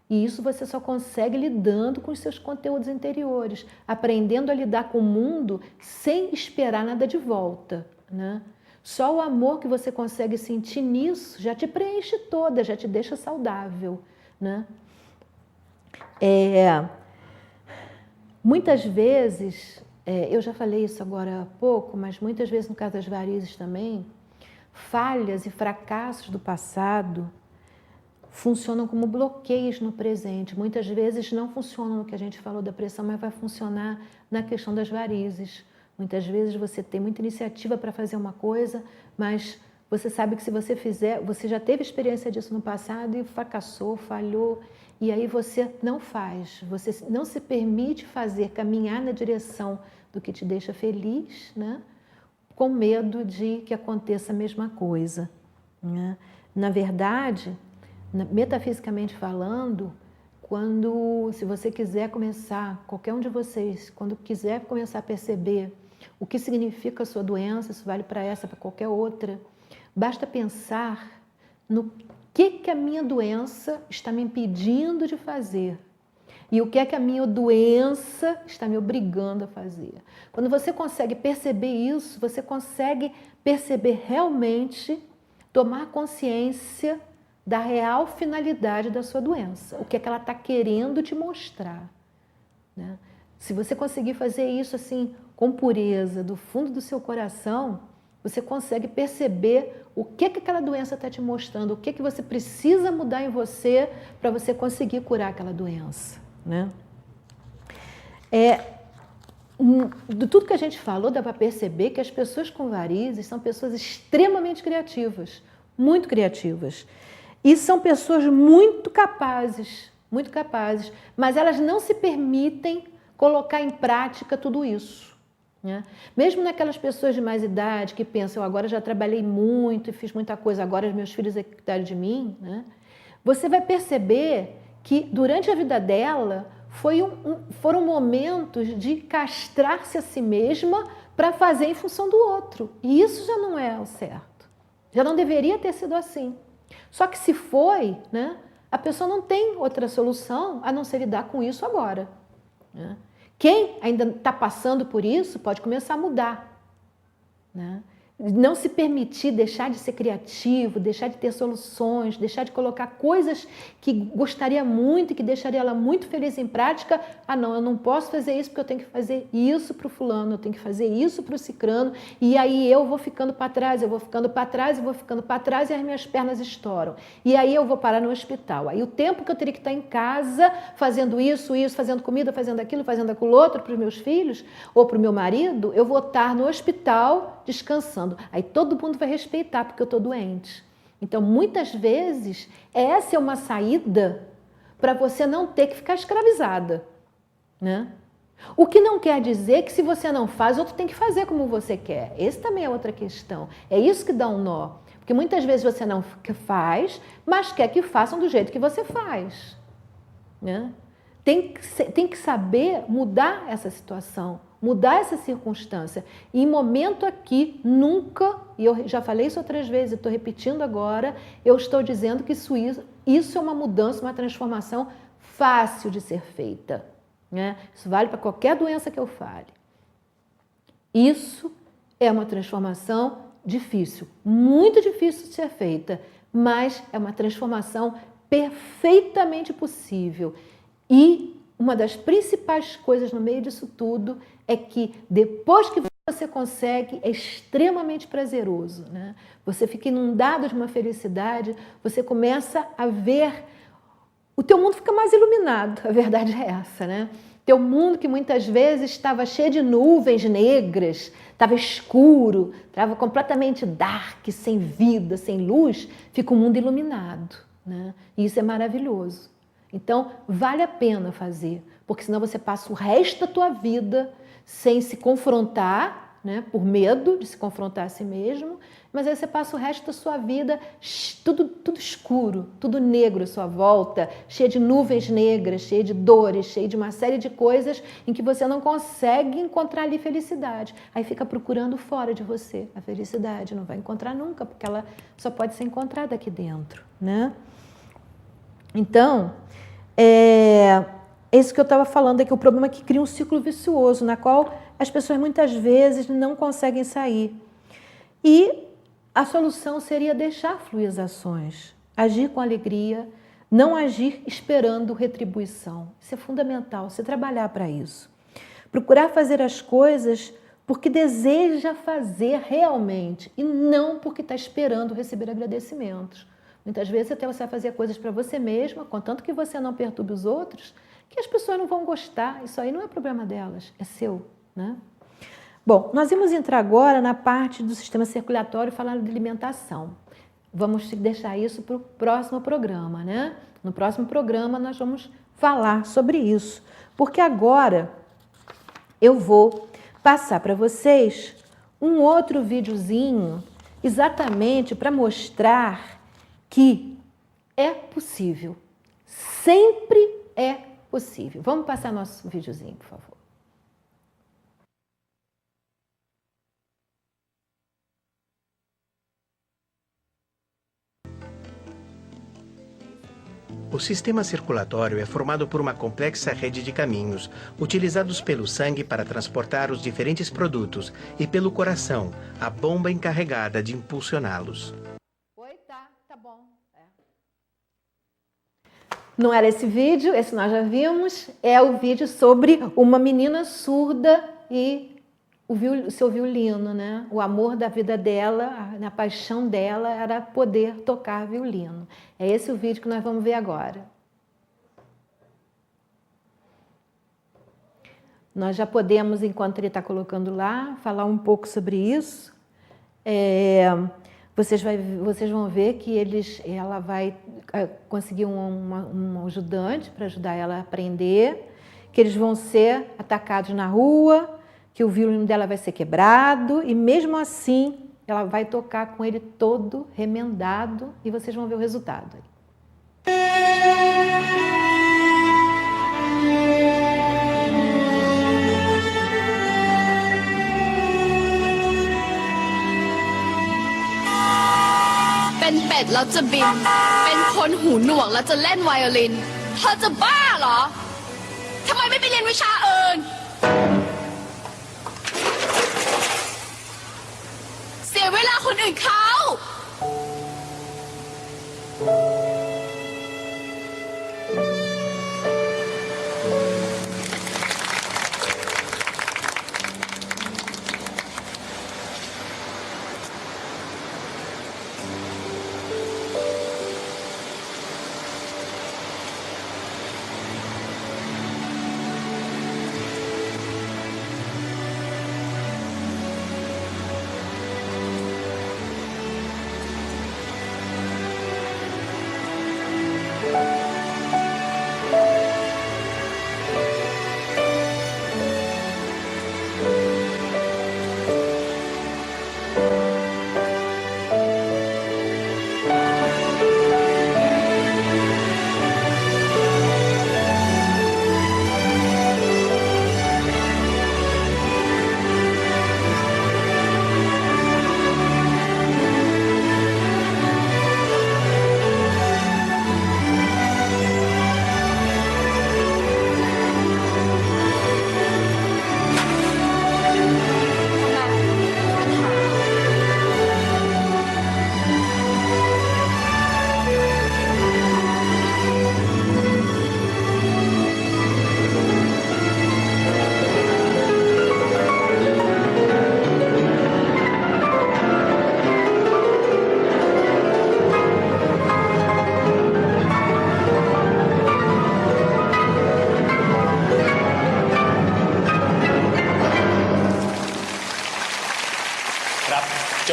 E isso você só consegue lidando com os seus conteúdos interiores, aprendendo a lidar com o mundo sem esperar nada de volta, né? Só o amor que você consegue sentir nisso já te preenche toda, já te deixa saudável, né? Muitas vezes, eu já falei isso agora há pouco, mas muitas vezes no caso das varizes também, falhas e fracassos do passado funcionam como bloqueios no presente. Muitas vezes não funcionam no que a gente falou da pressão, mas vai funcionar na questão das varizes. Muitas vezes você tem muita iniciativa para fazer uma coisa, mas você sabe que se você fizer, você já teve experiência disso no passado e fracassou, falhou, e aí você não faz, você não se permite fazer, caminhar na direção do que te deixa feliz, né? Com medo de que aconteça a mesma coisa, né? Na verdade, metafisicamente falando, se você quiser começar, qualquer um de vocês, quando quiser começar a perceber o que significa a sua doença, isso vale para essa, para qualquer outra, basta pensar no que a minha doença está me impedindo de fazer e o que é que a minha doença está me obrigando a fazer. Quando você consegue perceber isso, você consegue perceber realmente, tomar consciência da real finalidade da sua doença, o que é que ela está querendo te mostrar, né? Se você conseguir fazer isso assim com pureza, do fundo do seu coração, você consegue perceber o que aquela doença está te mostrando, o que você precisa mudar em você para você conseguir curar aquela doença, né? De tudo que a gente falou, dá para perceber que as pessoas com varizes são pessoas extremamente criativas, muito criativas. E são pessoas muito capazes, mas elas não se permitem colocar em prática tudo isso, né? Mesmo naquelas pessoas de mais idade que pensam, agora já trabalhei muito e fiz muita coisa, agora os meus filhos é que cuidaram de mim, né? Você vai perceber que durante a vida dela foram momentos de castrar-se a si mesma para fazer em função do outro. E isso já não é o certo. Já não deveria ter sido assim. Só que se foi, né, a pessoa não tem outra solução a não ser lidar com isso agora, né? Quem ainda está passando por isso pode começar a mudar, né? Não se permitir deixar de ser criativo, deixar de ter soluções, deixar de colocar coisas que gostaria muito e que deixaria ela muito feliz em prática. Ah, não, eu não posso fazer isso porque eu tenho que fazer isso para o fulano, eu tenho que fazer isso para o cicrano, e aí eu vou ficando para trás, eu vou ficando para trás, eu vou ficando para trás e as minhas pernas estouram. E aí eu vou parar no hospital. Aí o tempo que eu teria que estar em casa fazendo isso, fazendo comida, fazendo aquilo outro para os meus filhos ou para o meu marido, eu vou estar no hospital descansando. Aí todo mundo vai respeitar porque eu estou doente. Então, muitas vezes, essa é uma saída para você não ter que ficar escravizada, né? O que não quer dizer que se você não faz, outro tem que fazer como você quer. Esse também é outra questão. É isso que dá um nó. Porque muitas vezes você não faz, mas quer que façam do jeito que você faz, né? Tem que saber mudar essa situação, mudar essa circunstância. E em momento aqui, nunca, e eu já falei isso outras vezes, estou repetindo agora, eu estou dizendo que isso é uma mudança, uma transformação fácil de ser feita, né? Isso vale para qualquer doença que eu fale. Isso é uma transformação difícil, muito difícil de ser feita, mas é uma transformação perfeitamente possível. E uma das principais coisas no meio disso tudo é que depois que você consegue, é extremamente prazeroso, né? Você fica inundado de uma felicidade, você começa a ver, o teu mundo fica mais iluminado, a verdade é essa, né? Teu mundo que muitas vezes estava cheio de nuvens negras, estava escuro, estava completamente dark, sem vida, sem luz, fica um mundo iluminado, né? E isso é maravilhoso. Então, vale a pena fazer, porque senão você passa o resto da tua vida sem se confrontar né, por medo de se confrontar a si mesmo, mas aí você passa o resto da sua vida tudo escuro, tudo negro à sua volta, cheio de nuvens negras, cheio de dores, cheio de uma série de coisas em que você não consegue encontrar ali felicidade. Aí fica procurando fora de você a felicidade, não vai encontrar nunca, porque ela só pode ser encontrada aqui dentro, né? Então, isso que eu estava falando aqui, o problema é que cria um ciclo vicioso, na qual as pessoas muitas vezes não conseguem sair. E a solução seria deixar fluir as ações, agir com alegria, não agir esperando retribuição. Isso é fundamental, você trabalhar para isso. Procurar fazer as coisas porque deseja fazer realmente e não porque está esperando receber agradecimentos. Muitas vezes até você vai fazer coisas para você mesma, contanto que você não perturbe os outros, que as pessoas não vão gostar. Isso aí não é problema delas, é seu, né? Bom, nós vamos entrar agora na parte do sistema circulatório falando de alimentação. Vamos deixar isso para o próximo programa, né? No próximo programa nós vamos falar sobre isso, porque agora eu vou passar para vocês um outro videozinho exatamente para mostrar que é possível, sempre é possível. Vamos passar nosso videozinho, por favor. O sistema circulatório é formado por uma complexa rede de caminhos, utilizados pelo sangue para transportar os diferentes produtos e pelo coração, a bomba encarregada de impulsioná-los. Oi, tá bom. Não era esse vídeo, esse nós já vimos, é o vídeo sobre uma menina surda e o seu violino, né? O amor da vida dela, a paixão dela era poder tocar violino. É esse o vídeo que nós vamos ver agora. Nós já podemos, enquanto ele está colocando lá, falar um pouco sobre isso. Vocês vão ver que ela vai conseguir um ajudante para ajudar ela a aprender, que eles vão ser atacados na rua, que o violino dela vai ser quebrado e mesmo assim ela vai tocar com ele todo remendado e vocês vão ver o resultado.เป็นเป็ดแล้วจะบินเป็นคนหูหนวกแล้วจะเล่นไวโอลินเธอจะบ้าเหรอทำไมไม่ไปเรียนวิชาอื่นเสียเวลาคนอื่นเขา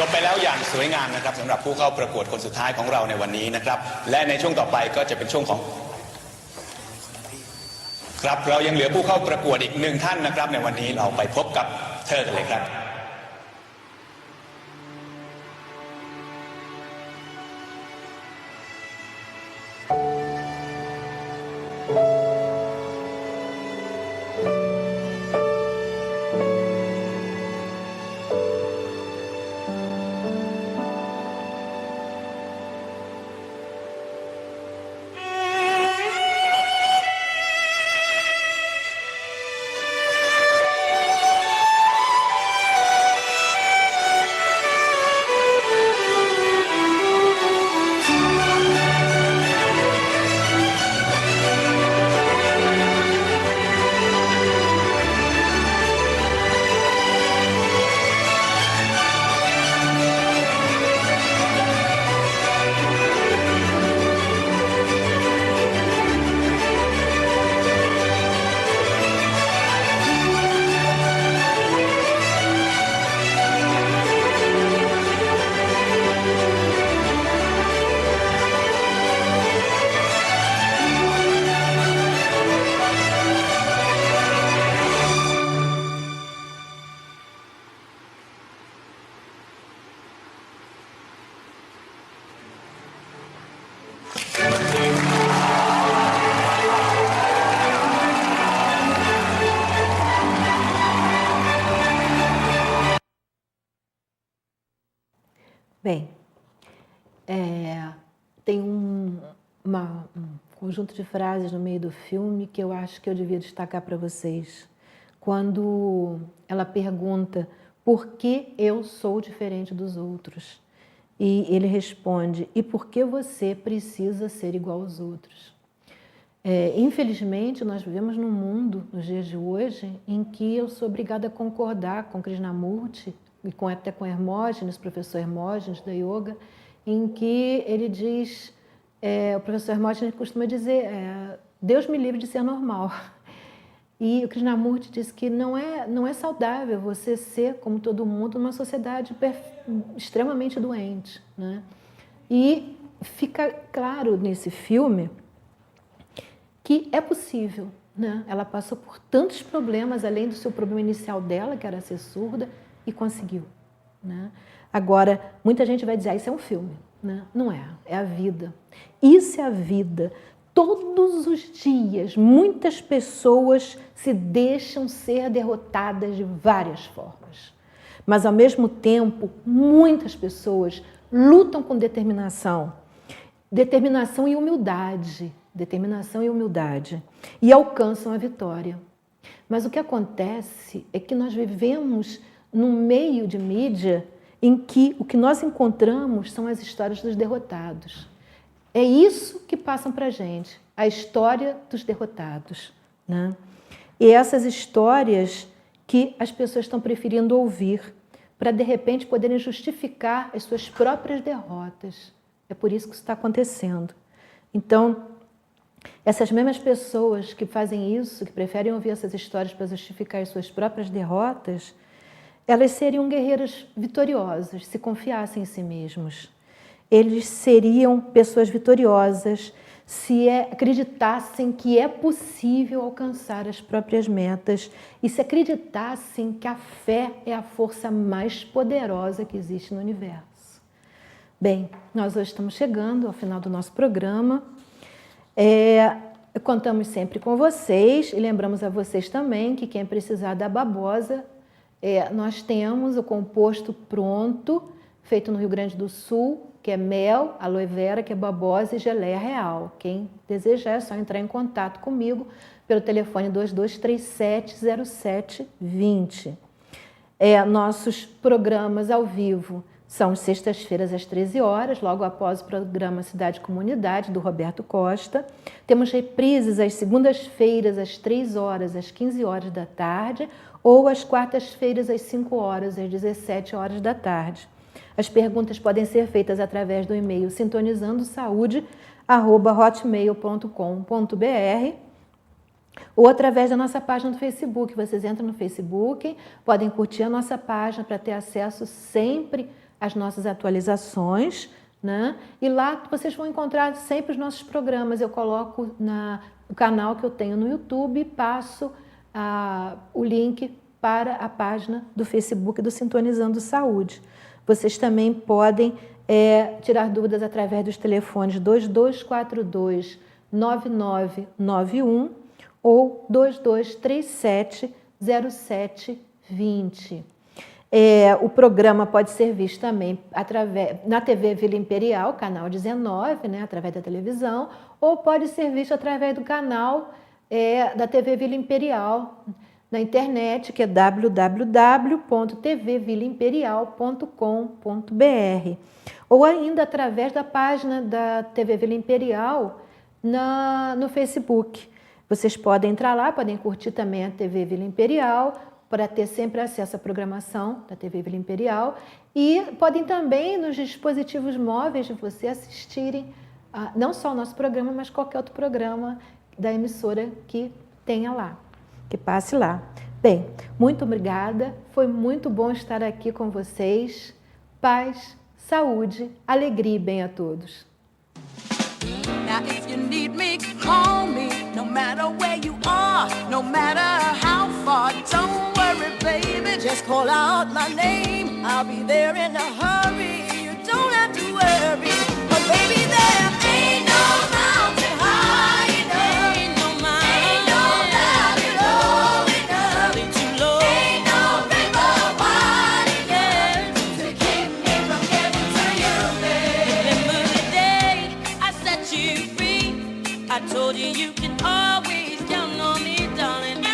จบไปแล้วอย่างสวยงามนะครับสำหรับผู้เข้าประกวดคนสุดท้ายของเราในวันนี้นะครับและในช่วงต่อไปก็จะเป็นช่วงของครับเรายังเหลือผู้เข้าประกวดอีกหนึ่งท่านนะครับในวันนี้เราไปพบกับเธอกันเลยครับ Bem, tem um conjunto de frases no meio do filme que eu acho que eu devia destacar para vocês. Quando ela pergunta por que eu sou diferente dos outros. E ele responde, e por que você precisa ser igual aos outros? Infelizmente, nós vivemos num mundo, nos dias de hoje, em que eu sou obrigada a concordar com Krishnamurti, e até com Hermógenes, professor Hermógenes da Yoga, em que ele diz, o professor Hermógenes costuma dizer, Deus me livre de ser normal. E o Krishnamurti diz que não é saudável você ser, como todo mundo, numa sociedade extremamente doente, né? E fica claro nesse filme que é possível, né? Ela passou por tantos problemas, além do seu problema inicial dela, que era ser surda, e conseguiu, né? Agora, muita gente vai dizer, isso é um filme, né? Não é, é a vida. Isso é a vida. Todos os dias, muitas pessoas se deixam ser derrotadas de várias formas. Mas, ao mesmo tempo, muitas pessoas lutam com determinação. Determinação e humildade. Determinação e humildade. E alcançam a vitória. Mas o que acontece é que nós vivemos num meio de mídia em que o que nós encontramos são as histórias dos derrotados. É isso que passam para a gente, a história dos derrotados, né? E essas histórias que as pessoas estão preferindo ouvir para, de repente, poderem justificar as suas próprias derrotas. É por isso que isso está acontecendo. Então, essas mesmas pessoas que fazem isso, que preferem ouvir essas histórias para justificar as suas próprias derrotas, elas seriam guerreiras vitoriosas se confiassem em si mesmos. Eles seriam pessoas vitoriosas se acreditassem que é possível alcançar as próprias metas e se acreditassem que a fé é a força mais poderosa que existe no universo. Bem, nós hoje estamos chegando ao final do nosso programa. Contamos sempre com vocês e lembramos a vocês também que quem precisar da babosa, nós temos o composto pronto, feito no Rio Grande do Sul, que é mel, aloe vera, que é babosa e geleia real. Quem desejar é só entrar em contato comigo pelo telefone 2237-0720. Nossos programas ao vivo são sextas-feiras às 13 horas, logo após o programa Cidade e Comunidade, do Roberto Costa. Temos reprises às segundas-feiras, às 3 horas, às 15 horas da tarde, ou às quartas-feiras, às 5 horas, às 17 horas da tarde. As perguntas podem ser feitas através do e-mail sintonizandosaude@hotmail.com.br ou através da nossa página do Facebook. Vocês entram no Facebook, podem curtir a nossa página para ter acesso sempre às nossas atualizações, né? E lá vocês vão encontrar sempre os nossos programas. Eu coloco no canal que eu tenho no YouTube e passo o link para a página do Facebook do Sintonizando Saúde. Vocês também podem tirar dúvidas através dos telefones 2242-9991 ou 2237-0720. O programa pode ser visto também na TV Vila Imperial, canal 19, né, através da televisão, ou pode ser visto através do canal da TV Vila Imperial, na internet, que é www.tvvilaimperial.com.br, ou ainda através da página da TV Vila Imperial no Facebook. Vocês podem entrar lá, podem curtir também a TV Vila Imperial, para ter sempre acesso à programação da TV Vila Imperial, e podem também, nos dispositivos móveis de você, assistirem não só o nosso programa, mas qualquer outro programa da emissora que tenha lá, que passe lá. Bem, muito obrigada, foi muito bom estar aqui com vocês. Paz, saúde, alegria e bem a todos. Now if you need me, call me. No matter where you are, no matter how far. Don't worry, baby, just call out my name. I'll be there in a hurry. You don't have to worry. But baby, there ain't no mountain high enough. Ain't no valley low enough. Ain't no river wide enough to keep me from getting to you. I told you you can always count on me, darling.